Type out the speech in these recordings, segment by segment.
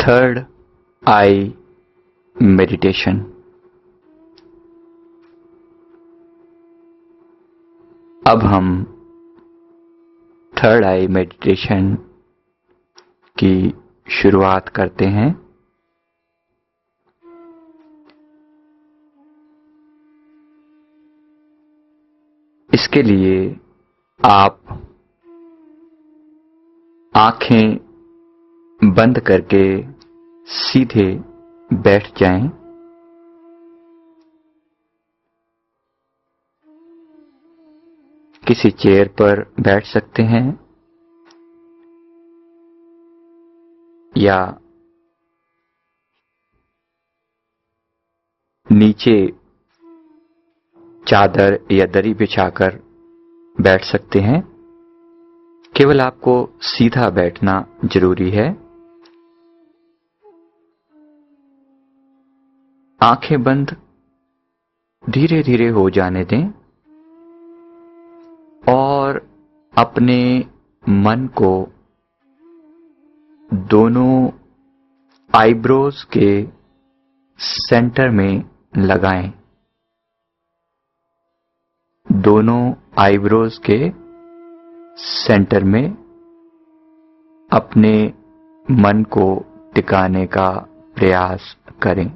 Third आई meditation. अब हम third आई meditation की शुरुआत करते हैं। इसके लिए आप आंखें बंद करके सीधे बैठ जाएं। किसी चेयर पर बैठ सकते हैं या नीचे चादर या दरी बिछाकर बैठ सकते हैं। केवल आपको सीधा बैठना जरूरी है। आंखें बंद धीरे धीरे हो जाने दें और अपने मन को दोनों आईब्रोज के सेंटर में लगाएं। दोनों आईब्रोज के सेंटर में अपने मन को टिकाने का प्रयास करें।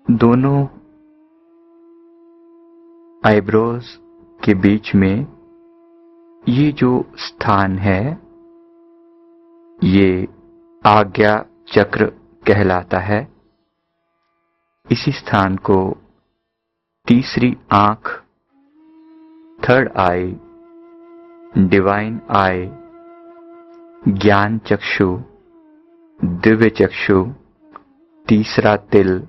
दोनों आईब्रोज के बीच में ये जो स्थान है ये आज्ञा चक्र कहलाता है। इसी स्थान को तीसरी आंख, थर्ड आई, डिवाइन आई, ज्ञान चक्षु, दिव्य चक्षु, तीसरा तिल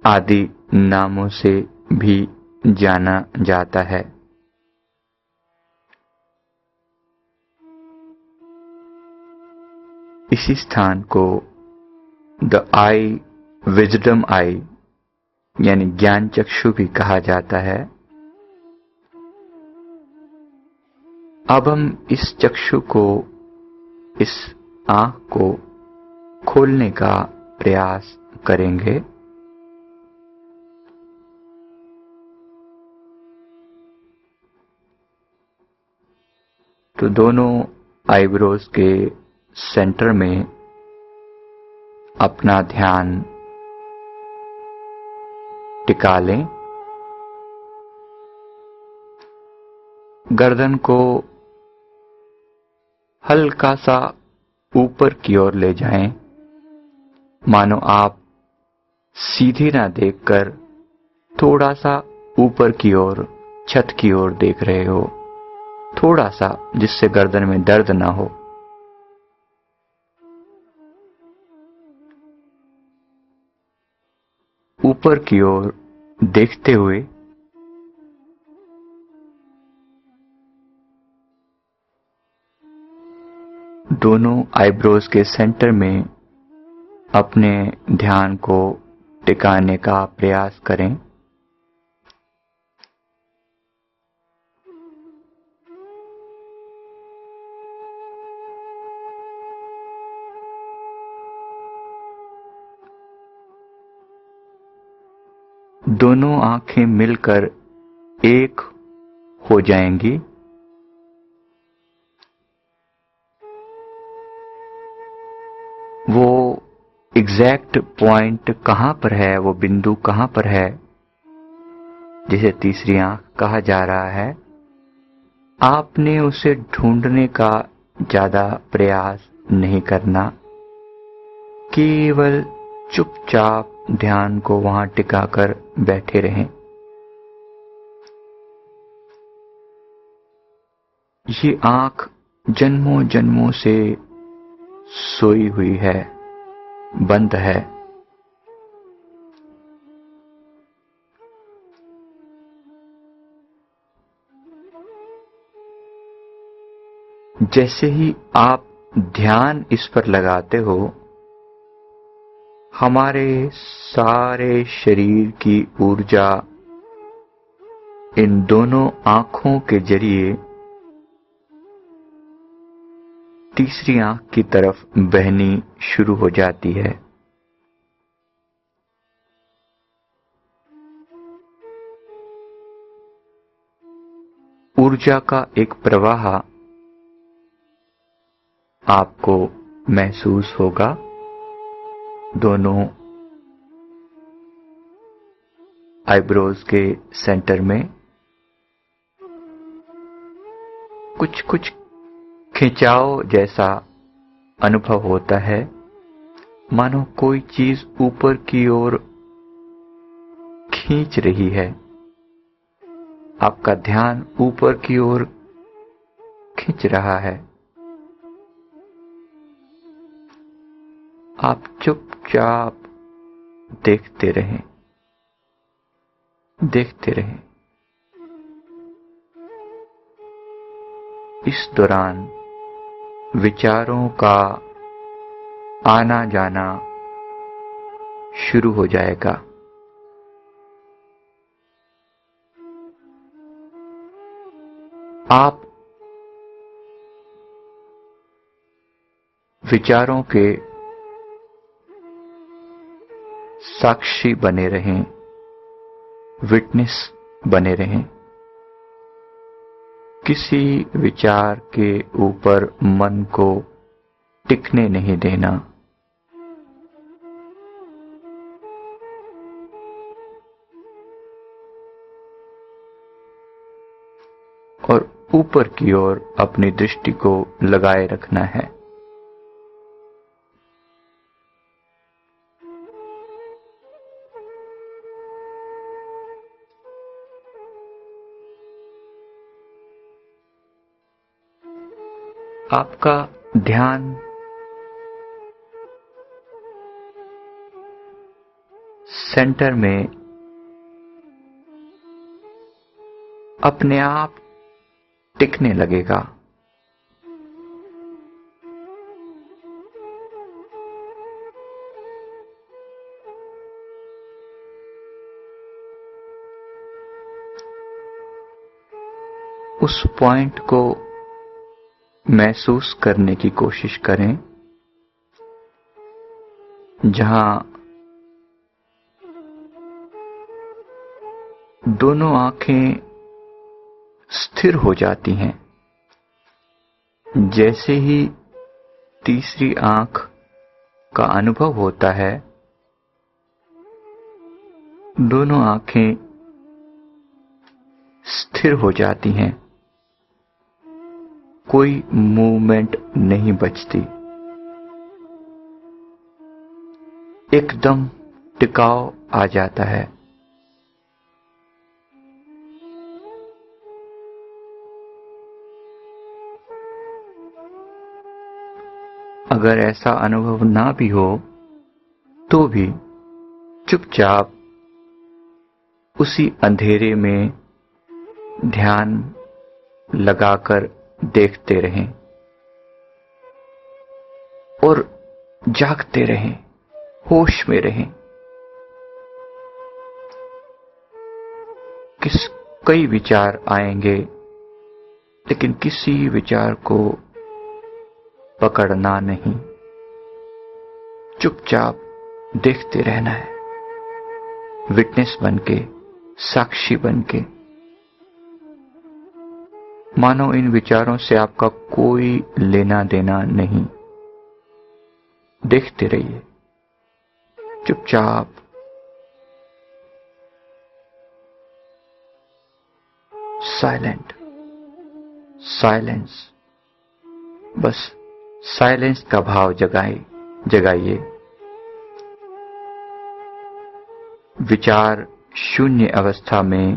आदि नामों से भी जाना जाता है। इसी स्थान को द आई, विजडम आई यानी ज्ञान चक्षु भी कहा जाता है। अब हम इस चक्षु को, इस आंख को खोलने का प्रयास करेंगे। तो दोनों आईब्रोज के सेंटर में अपना ध्यान टिका लें। गर्दन को हल्का सा ऊपर की ओर ले जाएं, मानो आप सीधी ना देखकर थोड़ा सा ऊपर की ओर, छत की ओर देख रहे हो, थोड़ा सा, जिससे गर्दन में दर्द ना हो। ऊपर की ओर देखते हुए दोनों आईब्रोज के सेंटर में अपने ध्यान को टिकाने का प्रयास करें। दोनों आंखें मिलकर एक हो जाएंगी। वो एग्जैक्ट पॉइंट कहां पर है, वो बिंदु कहां पर है जिसे तीसरी आंख कहा जा रहा है, आपने उसे ढूंढने का ज्यादा प्रयास नहीं करना। केवल चुपचाप ध्यान को वहां टिकाकर बैठे रहें। ये आंख जन्मों जन्मों से सोई हुई है, बंद है। जैसे ही आप ध्यान इस पर लगाते हो, हमारे सारे शरीर की ऊर्जा इन दोनों आंखों के जरिए तीसरी आंख की तरफ बहनी शुरू हो जाती है। ऊर्जा का एक प्रवाह आपको महसूस होगा। दोनों आईब्रोज के सेंटर में कुछ कुछ खिंचाव जैसा अनुभव होता है, मानो कोई चीज ऊपर की ओर खींच रही है। आपका ध्यान ऊपर की ओर खींच रहा है। आप चुपचाप देखते रहें, देखते रहें। इस दौरान विचारों का आना जाना शुरू हो जाएगा। आप विचारों के साक्षी बने रहें, विटनेस बने रहें। किसी विचार के ऊपर मन को टिकने नहीं देना। और ऊपर की ओर अपनी दृष्टि को लगाए रखना है। आपका ध्यान सेंटर में अपने आप टिकने लगेगा। उस पॉइंट को महसूस करने की कोशिश करें जहां दोनों आंखें स्थिर हो जाती हैं। जैसे ही तीसरी आंख का अनुभव होता है, दोनों आंखें स्थिर हो जाती हैं। कोई मूवमेंट नहीं बचती। एकदम टिकाव आ जाता है। अगर ऐसा अनुभव ना भी हो तो भी चुपचाप उसी अंधेरे में ध्यान लगाकर देखते रहें और जागते रहें, होश में रहें। कई विचार आएंगे, लेकिन किसी विचार को पकड़ना नहीं, चुपचाप देखते रहना है, विटनेस बनके, साक्षी बनके। मानो इन विचारों से आपका कोई लेना देना नहीं। देखते रहिए, चुपचाप। Silent, silence. बस साइलेंस का भाव जगाइए। विचार शून्य अवस्था में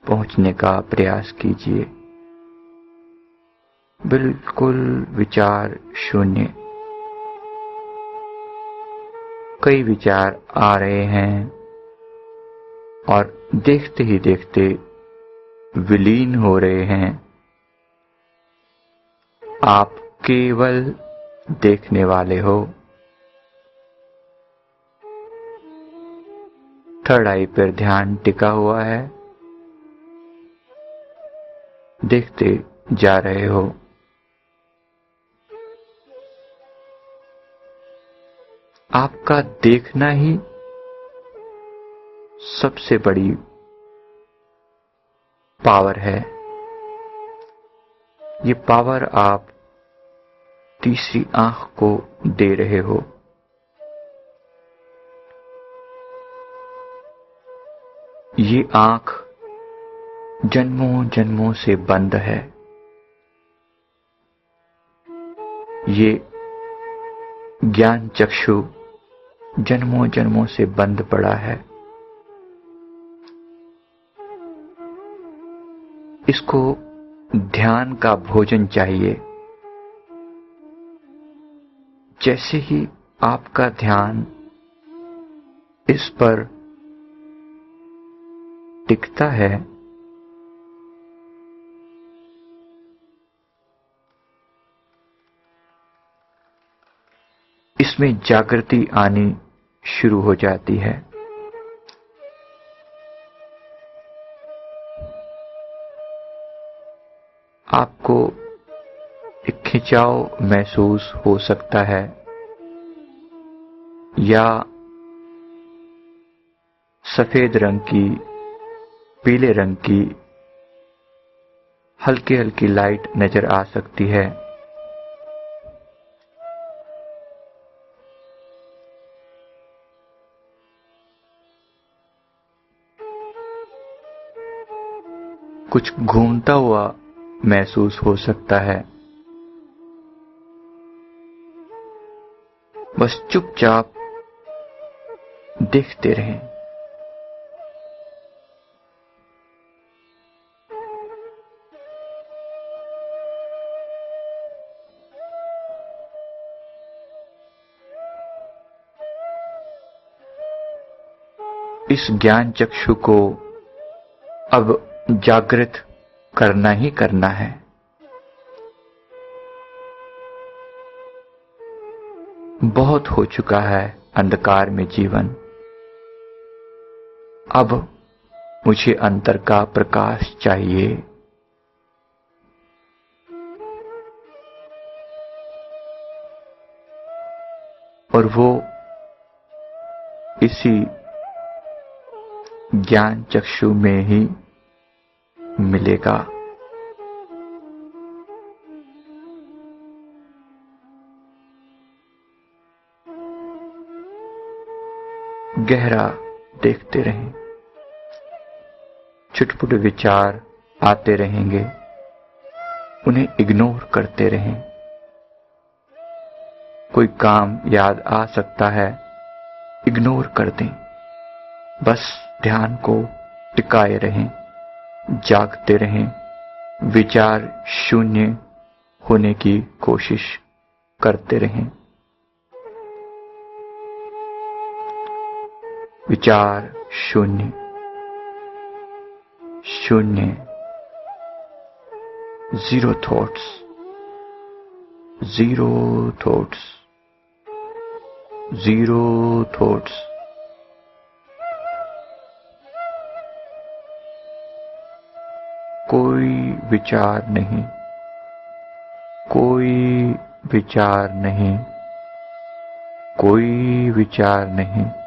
पहुंचने का प्रयास कीजिए। बिल्कुल विचार शून्य। कई विचार आ रहे हैं और देखते ही देखते विलीन हो रहे हैं। आप केवल देखने वाले हो। थर्ड आई पर ध्यान टिका हुआ है। देखते जा रहे हो। आपका देखना ही सबसे बड़ी पावर है। ये पावर आप तीसरी आंख को दे रहे हो। ये आंख जन्मों जन्मों से बंद है। ये ज्ञान चक्षु जन्मों जन्मों से बंद पड़ा है। इसको ध्यान का भोजन चाहिए। जैसे ही आपका ध्यान इस पर टिकता है, इसमें जागृति आनी शुरू हो जाती है। आपको एक खिंचाव महसूस हो सकता है या सफेद रंग की, पीले रंग की हल्की हल्की लाइट नजर आ सकती है। कुछ घूमता हुआ महसूस हो सकता है। बस चुपचाप देखते रहें। इस ज्ञान चक्षु को अब जागृत करना ही करना है। बहुत हो चुका है अंधकार में जीवन। अब मुझे अंतर का प्रकाश चाहिए। और वो इसी ज्ञान चक्षु में ही मिलेगा। गहरा देखते रहें। छुटपुट विचार आते रहेंगे, उन्हें इग्नोर करते रहें। कोई काम याद आ सकता है, इग्नोर कर दें। बस ध्यान को टिकाए रहें, जागते रहें। विचार शून्य होने की कोशिश करते रहें। विचार शून्य, शून्य, zero thoughts, zero thoughts, zero thoughts. कोई विचार नहीं, कोई विचार नहीं, कोई विचार नहीं।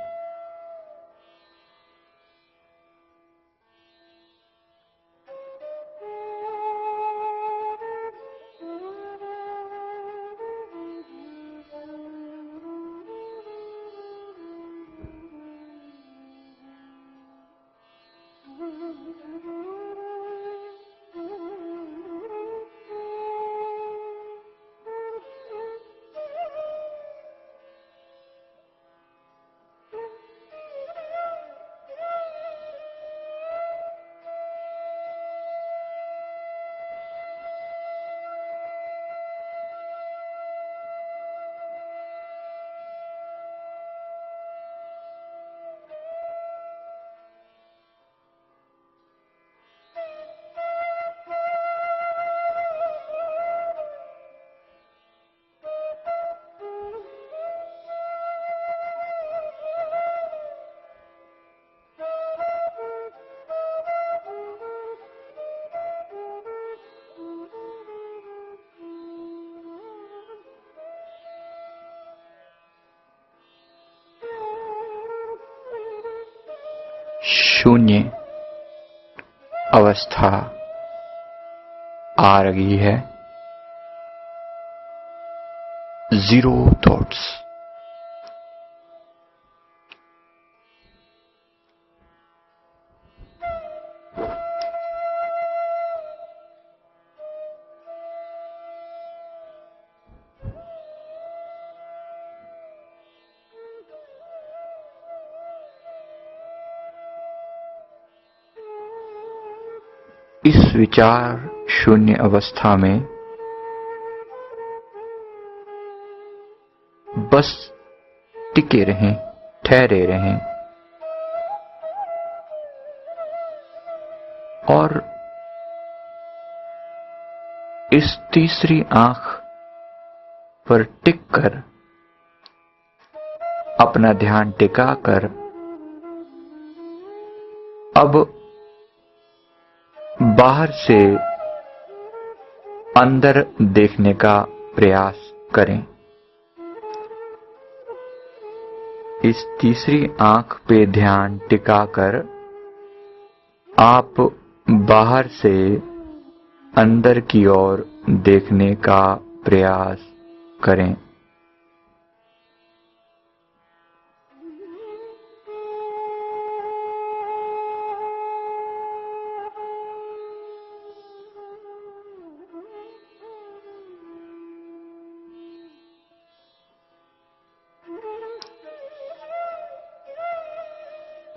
शून्य अवस्था आ रही है। Zero thoughts. इस विचार शून्य अवस्था में बस टिके रहें, ठहरे रहें और इस तीसरी आंख पर टिक कर अपना ध्यान टिकाकर अब बाहर से अंदर देखने का प्रयास करें। इस तीसरी आंख पे ध्यान टिकाकर आप बाहर से अंदर की ओर देखने का प्रयास करें।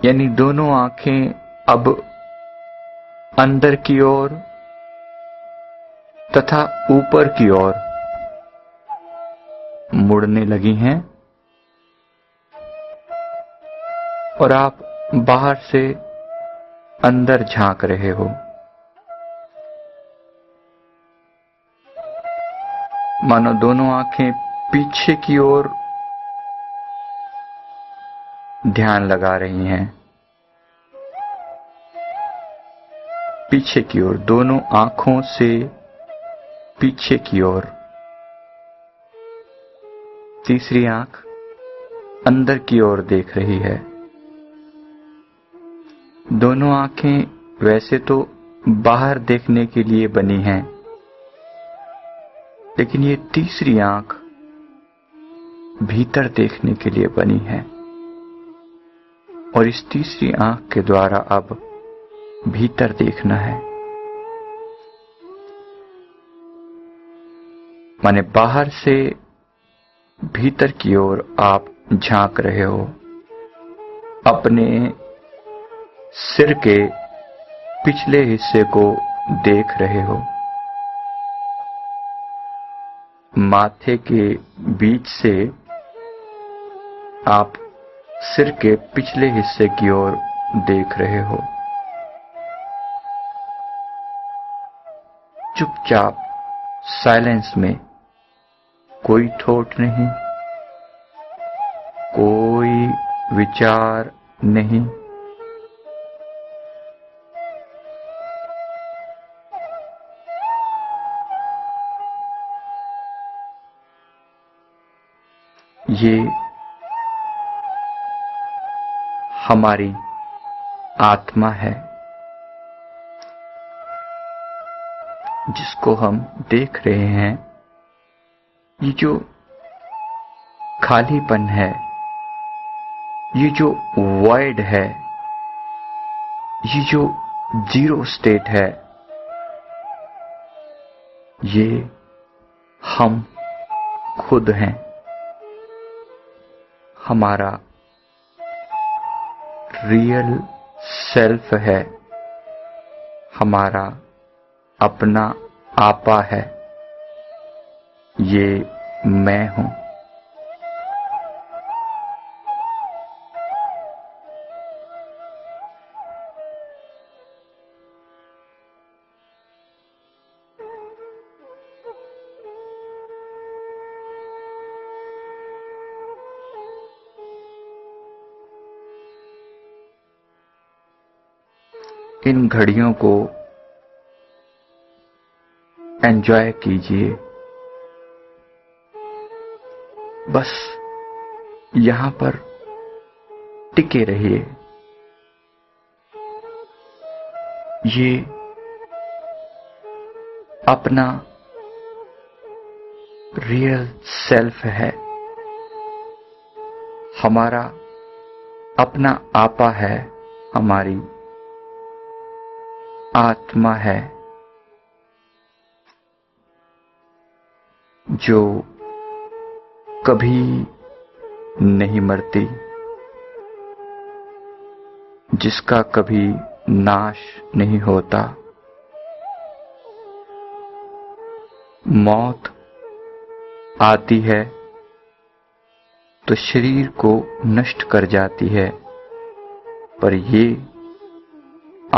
यानी दोनों आंखें अब अंदर की ओर तथा ऊपर की ओर मुड़ने लगी हैं और आप बाहर से अंदर झांक रहे हो। मानो दोनों आंखें पीछे की ओर ध्यान लगा रही हैं। पीछे की ओर, दोनों आंखों से पीछे की ओर। तीसरी आंख अंदर की ओर देख रही है। दोनों आंखें वैसे तो बाहर देखने के लिए बनी हैं, लेकिन ये तीसरी आंख भीतर देखने के लिए बनी है और इस तीसरी आंख के द्वारा अब भीतर देखना है। माने बाहर से भीतर की ओर आप झांक रहे हो। अपने सिर के पिछले हिस्से को देख रहे हो। माथे के बीच से आप सिर के पिछले हिस्से की ओर देख रहे हो। चुपचाप साइलेंस में, कोई थॉट नहीं, कोई विचार नहीं। ये हमारी आत्मा है जिसको हम देख रहे हैं। ये जो खालीपन है, ये जो वॉइड है, ये जो जीरो स्टेट है, ये हम खुद हैं। हमारा रियल सेल्फ है, हमारा अपना आपा है। ये मैं हूं। इन घड़ियों को एंजॉय कीजिए। बस यहां पर टिके रहिए। ये अपना रियल सेल्फ है, हमारा अपना आपा है, हमारी आत्मा है, जो कभी नहीं मरती, जिसका कभी नाश नहीं होता। मौत आती है तो शरीर को नष्ट कर जाती है, पर ये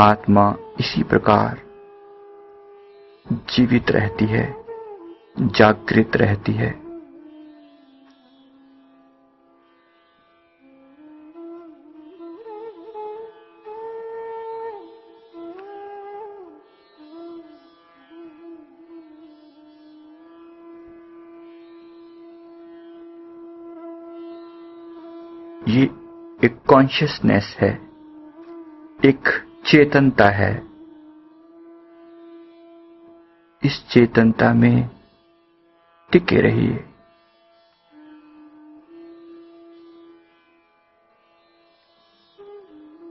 आत्मा इसी प्रकार जीवित रहती है, जागृत रहती है। ये एक कॉन्शियसनेस है, एक चेतनता है। इस चेतनता में टिके रहिए।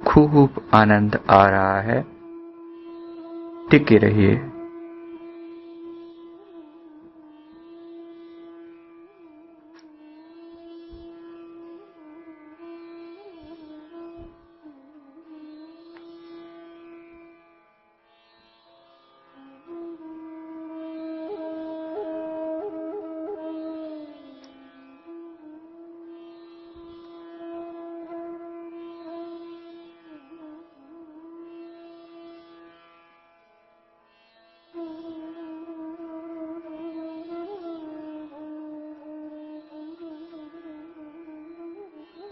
खूब आनंद आ रहा है, टिके रहिए।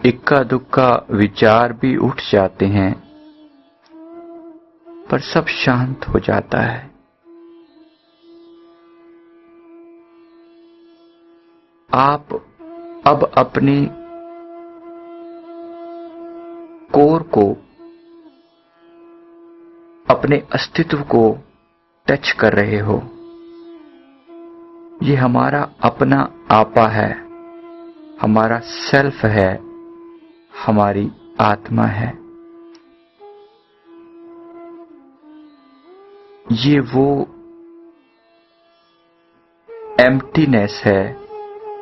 इक्का दुक्का विचार भी उठ जाते हैं, पर सब शांत हो जाता है। आप अब अपनी कोर को, अपने अस्तित्व को टच कर रहे हो। ये हमारा अपना आपा है, हमारा सेल्फ है, हमारी आत्मा है। ये वो एम्प्टीनेस है,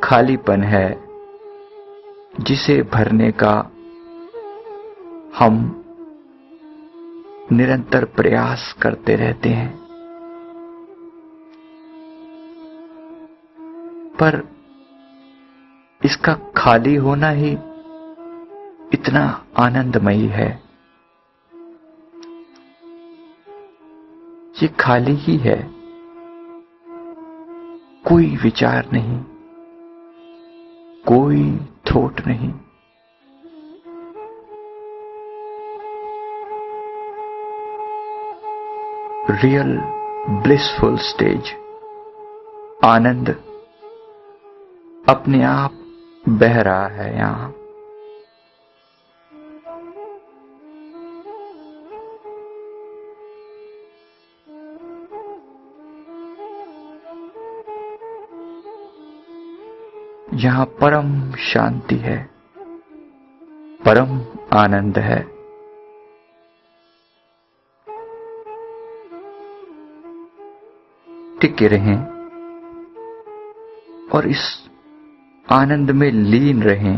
खालीपन है, जिसे भरने का हम निरंतर प्रयास करते रहते हैं, पर इसका खाली होना ही इतना आनंदमयी है। ये खाली ही है, कोई विचार नहीं, कोई थॉट नहीं। रियल ब्लिसफुल स्टेज, आनंद अपने आप बह रहा है यहां। यहां परम शांति है, परम आनंद है। टिके रहें और इस आनंद में लीन रहें।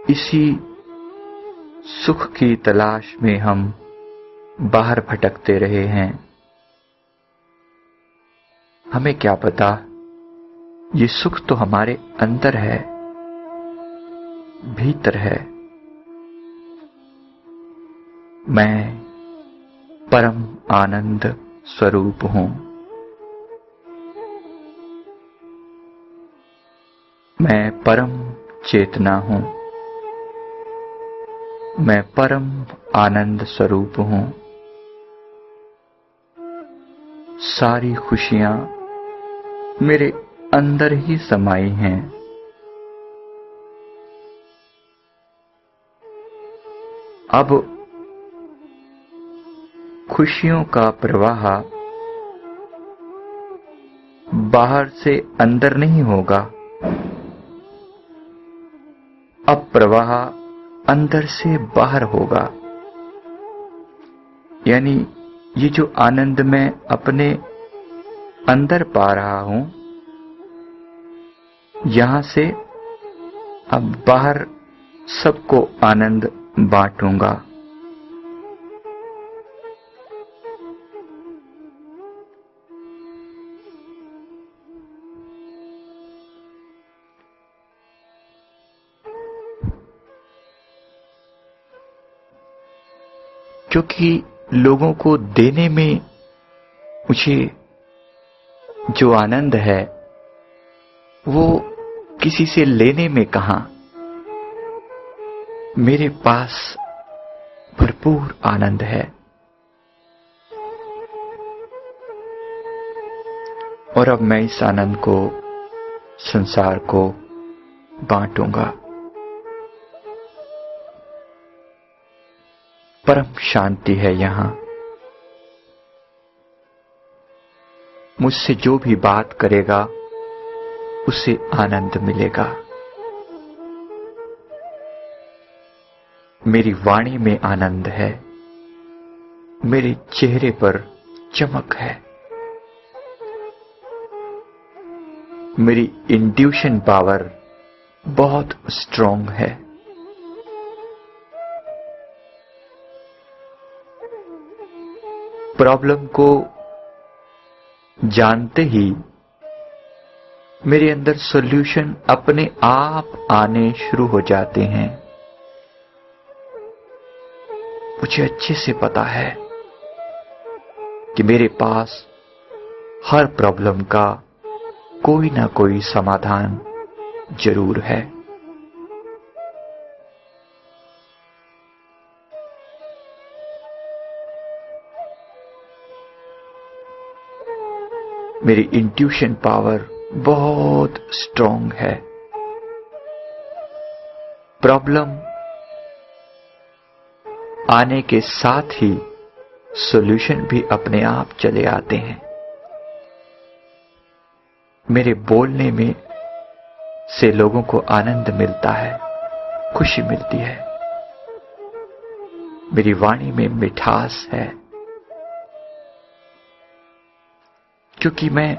इसी सुख की तलाश में हम बाहर भटकते रहे हैं। हमें क्या पता, ये सुख तो हमारे अंदर है, भीतर है। मैं परम आनंद स्वरूप हूं। मैं परम चेतना हूं। मैं परम आनंद स्वरूप हूं। सारी खुशियां मेरे अंदर ही समाई हैं। अब खुशियों का प्रवाह बाहर से अंदर नहीं होगा, अब प्रवाह अंदर से बाहर होगा। यानी ये जो आनंद मैं अपने अंदर पा रहा हूं, यहां से अब बाहर सबको आनंद बांटूंगा। क्योंकि लोगों को देने में मुझे जो आनंद है वो किसी से लेने में कहां। मेरे पास भरपूर आनंद है और अब मैं इस आनंद को संसार को बांटूंगा। परम शांति है यहां। मुझसे जो भी बात करेगा उसे आनंद मिलेगा। मेरी वाणी में आनंद है, मेरे चेहरे पर चमक है, मेरी इंट्यूशन पावर बहुत स्ट्रांग है। प्रॉब्लम को जानते ही मेरे अंदर सॉल्यूशन अपने आप आने शुरू हो जाते हैं। मुझे अच्छे से पता है कि मेरे पास हर प्रॉब्लम का कोई ना कोई समाधान जरूर है। मेरी इंट्यूशन पावर बहुत स्ट्रांग है। प्रॉब्लम आने के साथ ही सॉल्यूशन भी अपने आप चले आते हैं। मेरे बोलने में से लोगों को आनंद मिलता है, खुशी मिलती है। मेरी वाणी में मिठास है, क्योंकि मैं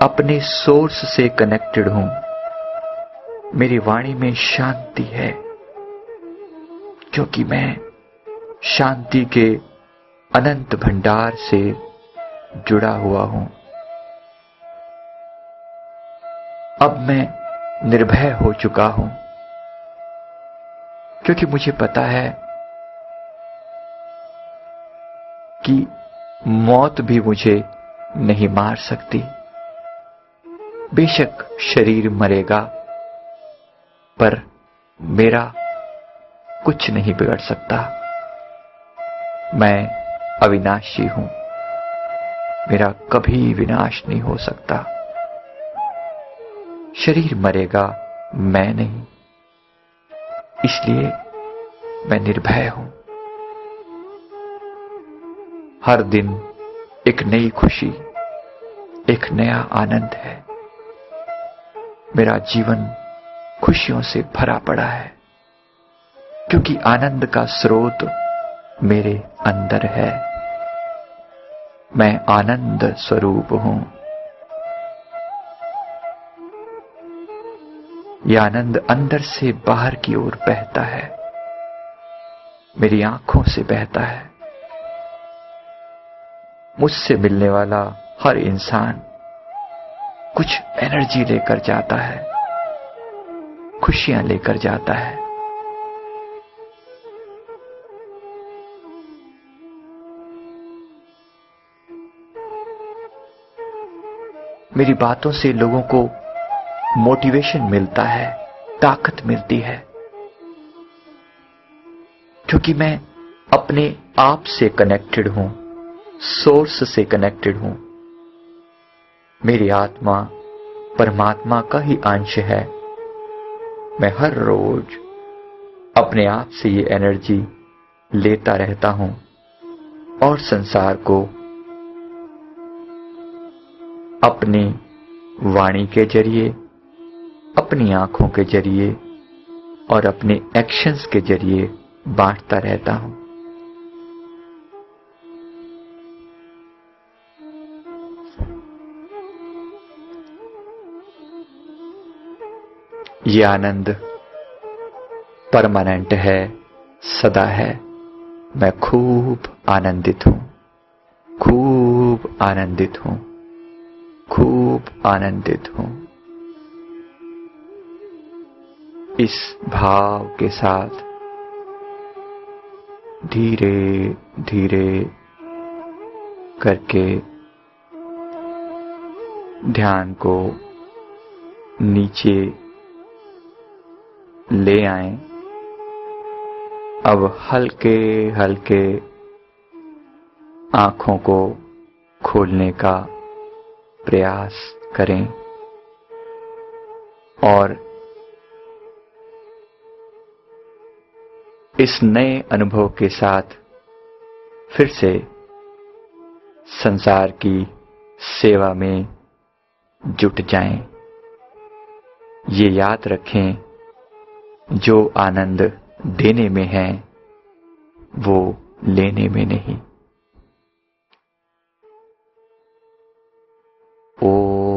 अपने सोर्स से कनेक्टेड हूं। मेरी वाणी में शांति है, क्योंकि मैं शांति के अनंत भंडार से जुड़ा हुआ हूं। अब मैं निर्भय हो चुका हूं, क्योंकि मुझे पता है कि मौत भी मुझे नहीं मार सकती। बेशक शरीर मरेगा, पर मेरा कुछ नहीं बिगड़ सकता। मैं अविनाशी हूं, मेरा कभी विनाश नहीं हो सकता। शरीर मरेगा, मैं नहीं। इसलिए मैं निर्भय हूं। हर दिन एक नई खुशी, एक नया आनंद है। मेरा जीवन खुशियों से भरा पड़ा है, क्योंकि आनंद का स्रोत मेरे अंदर है। मैं आनंद स्वरूप हूं। यह आनंद अंदर से बाहर की ओर बहता है, मेरी आंखों से बहता है। मुझसे मिलने वाला हर इंसान कुछ एनर्जी लेकर जाता है, खुशियां लेकर जाता है। मेरी बातों से लोगों को मोटिवेशन मिलता है, ताकत मिलती है, क्योंकि मैं अपने आप से कनेक्टेड हूं, सोर्स से कनेक्टेड हूं। मेरी आत्मा परमात्मा का ही अंश है। मैं हर रोज अपने आप से ये एनर्जी लेता रहता हूं और संसार को अपनी वाणी के जरिए, अपनी आंखों के जरिए और अपने एक्शंस के जरिए बांटता रहता हूं। ये आनंद परमानेंट है, सदा है। मैं खूब आनंदित हूं, खूब आनंदित हूं, खूब आनंदित हूं। इस भाव के साथ धीरे धीरे करके ध्यान को नीचे ले आएं। अब हल्के हल्के आंखों को खोलने का प्रयास करें और इस नए अनुभव के साथ फिर से संसार की सेवा में जुट जाएं। ये याद रखें, जो आनंद देने में है वो लेने में नहीं। ओम